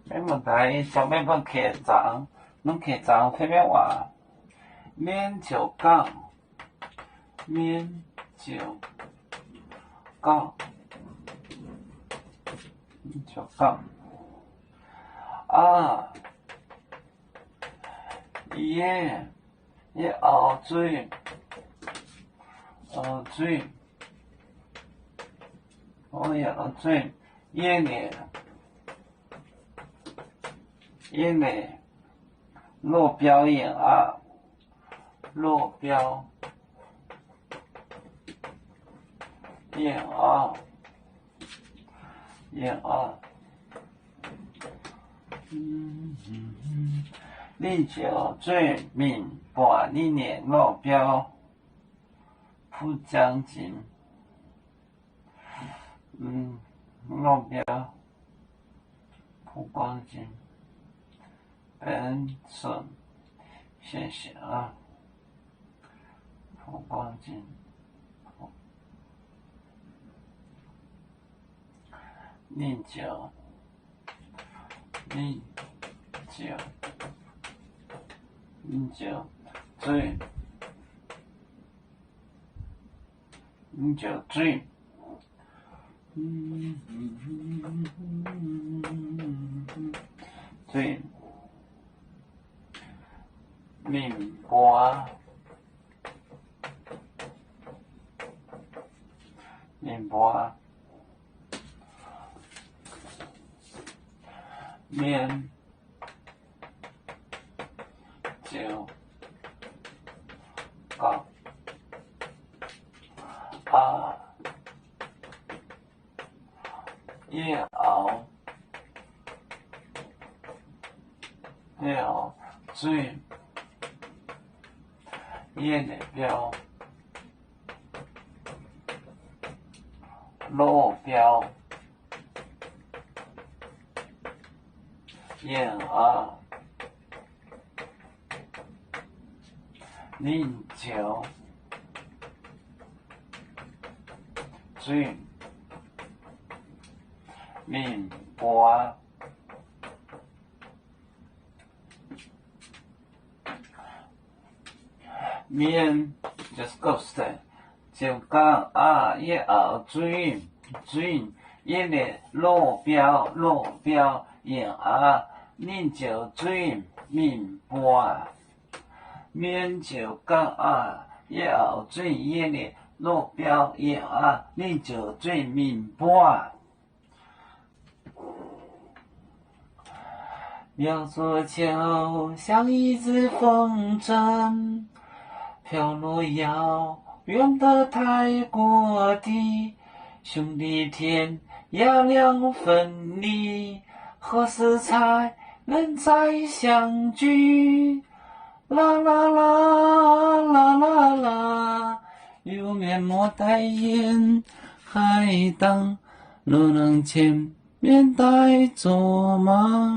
没问题，就要问客栈，侬客栈有啥物话？免就讲，免就讲，免就讲。啊，伊后水，后水，后水，耶落表演啊，落表演啊，演啊。你就最明白你的目标，不将近，目标不光景，本身现象啊，不光景，你就最，最明白，免就讲啊，后水的标落标啊，你就最明白。免就是告诉他，就讲啊，后水的落标啊，你就最明白。免就讲啊，后水的落标啊，你就最明白。两座桥像一只风筝，飘落遥远的太过地，兄弟天涯两分离，何时才能再相聚？啦啦啦啦啦啦，永远莫代言，还当若能见面带走吗？